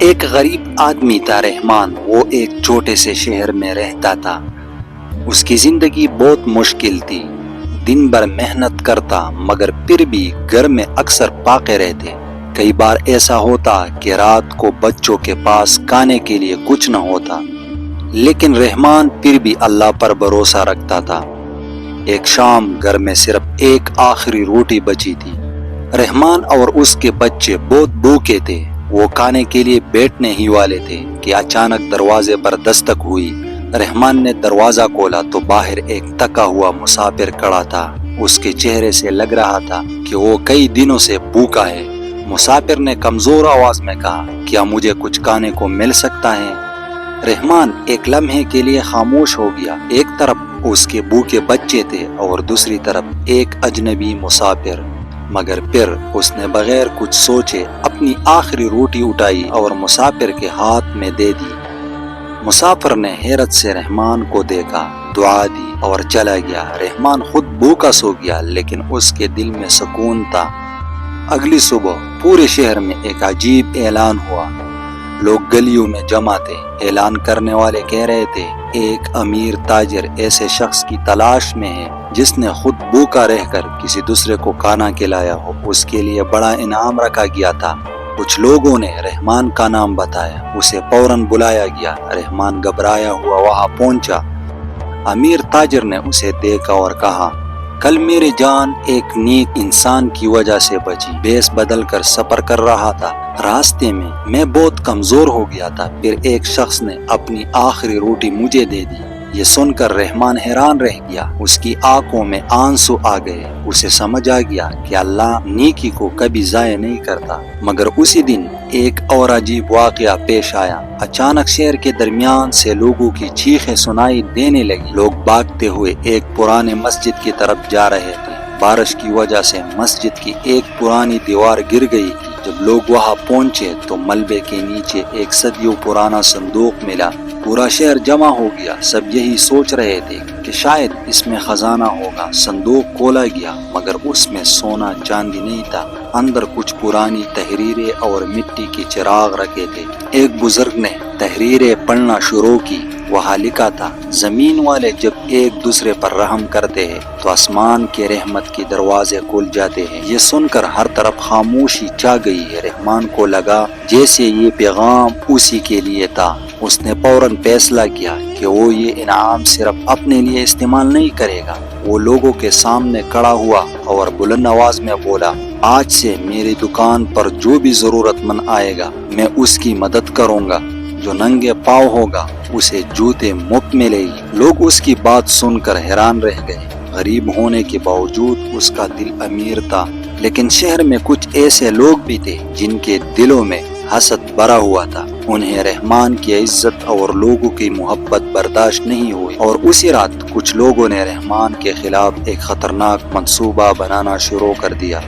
ایک غریب آدمی تھا رحمان، وہ ایک چھوٹے سے شہر میں رہتا تھا۔ اس کی زندگی بہت مشکل تھی، دن بھر محنت کرتا مگر پھر بھی گھر میں اکثر فاقے رہتے۔ کئی بار ایسا ہوتا کہ رات کو بچوں کے پاس کھانے کے لیے کچھ نہ ہوتا، لیکن رحمان پھر بھی اللہ پر بھروسہ رکھتا تھا۔ ایک شام گھر میں صرف ایک آخری روٹی بچی تھی۔ رحمان اور اس کے بچے بہت بھوکے تھے، وہ کھانے کے لیے بیٹھنے ہی والے تھے کہ اچانک دروازے پر دستک ہوئی۔ رحمان نے دروازہ کھولا تو باہر ایک تھکا ہوا مسافر کھڑا تھا۔ اس کے چہرے سے لگ رہا تھا کہ وہ کئی دنوں سے بھوکا ہے۔ مسافر نے کمزور آواز میں کہا، کیا مجھے کچھ کھانے کو مل سکتا ہے؟ رحمان ایک لمحے کے لیے خاموش ہو گیا۔ ایک طرف اس کے بھوکے بچے تھے اور دوسری طرف ایک اجنبی مسافر، مگر پھر اس نے بغیر کچھ سوچے اپنی آخری روٹی اٹھائی اور مسافر کے ہاتھ میں دے دی۔ مسافر نے حیرت سے رحمان کو دیکھا، دعا دی اور چلا گیا۔ رحمان خود بھوکا سو گیا، لیکن اس کے دل میں سکون تھا۔ اگلی صبح پورے شہر میں ایک عجیب اعلان ہوا۔ لوگ گلیوں میں جمع تھے۔ اعلان کرنے والے کہہ رہے تھے، ایک امیر تاجر ایسے شخص کی تلاش میں ہے جس نے خود بھوکا رہ کر کسی دوسرے کو کھانا کھلایا ہو، اس کے لیے بڑا انعام رکھا گیا تھا۔ کچھ لوگوں نے رحمان کا نام بتایا، اسے فوراً بلایا گیا۔ رحمان گھبرایا ہوا وہاں پہنچا۔ امیر تاجر نے اسے دیکھا اور کہا، کل میری جان ایک نیک انسان کی وجہ سے بچی۔ بیس بدل کر سفر کر رہا تھا، راستے میں بہت کمزور ہو گیا تھا، پھر ایک شخص نے اپنی آخری روٹی مجھے دے دی۔ یہ سن کر رحمان حیران رہ گیا، اس کی آنکھوں میں آنسو آ گئے۔ اسے سمجھ آ گیا کہ اللہ نیکی کو کبھی ضائع نہیں کرتا۔ مگر اسی دن ایک اور عجیب واقعہ پیش آیا۔ اچانک شہر کے درمیان سے لوگوں کی چیخیں سنائی دینے لگی۔ لوگ بھاگتے ہوئے ایک پرانے مسجد کی طرف جا رہے تھے۔ بارش کی وجہ سے مسجد کی ایک پرانی دیوار گر گئی تھی۔ جب لوگ وہاں پہنچے تو ملبے کے نیچے ایک صدیوں پرانا صندوق ملا۔ پورا شہر جمع ہو گیا، سب یہی سوچ رہے تھے کہ شاید اس میں خزانہ ہوگا۔ صندوق کھولا گیا مگر اس میں سونا چاندی نہیں تھا۔ اندر کچھ پرانی تحریریں اور مٹی کے چراغ رکھے تھے۔ ایک بزرگ نے تحریریں پڑھنا شروع کی۔ وہاں لکھا تھا، زمین والے جب ایک دوسرے پر رحم کرتے ہیں تو آسمان کے رحمت کے دروازے کھل جاتے ہیں۔ یہ سن کر ہر طرف خاموشی چھا گئی۔ رحمان کو لگا جیسے یہ پیغام اسی کے لیے تھا۔ اس نے فوراً فیصلہ کیا کہ وہ یہ انعام صرف اپنے لیے استعمال نہیں کرے گا۔ وہ لوگوں کے سامنے کھڑا ہوا اور بلند آواز میں بولا، آج سے میری دکان پر جو بھی ضرورت مند آئے گا میں اس کی مدد کروں گا۔ جو ننگے پاؤں ہوگا اسے جوتے مفت ملے گی۔ لوگ اس کی بات سن کر حیران رہ گئے۔ غریب ہونے کے باوجود اس کا دل امیر تھا، لیکن شہر میں کچھ ایسے لوگ بھی تھے جن کے دلوں میں حسد بھرا ہوا تھا۔ انہیں رحمان کی عزت اور لوگوں کی محبت برداشت نہیں ہوئی، اور اسی رات کچھ لوگوں نے رحمان کے خلاف ایک خطرناک منصوبہ بنانا شروع کر دیا۔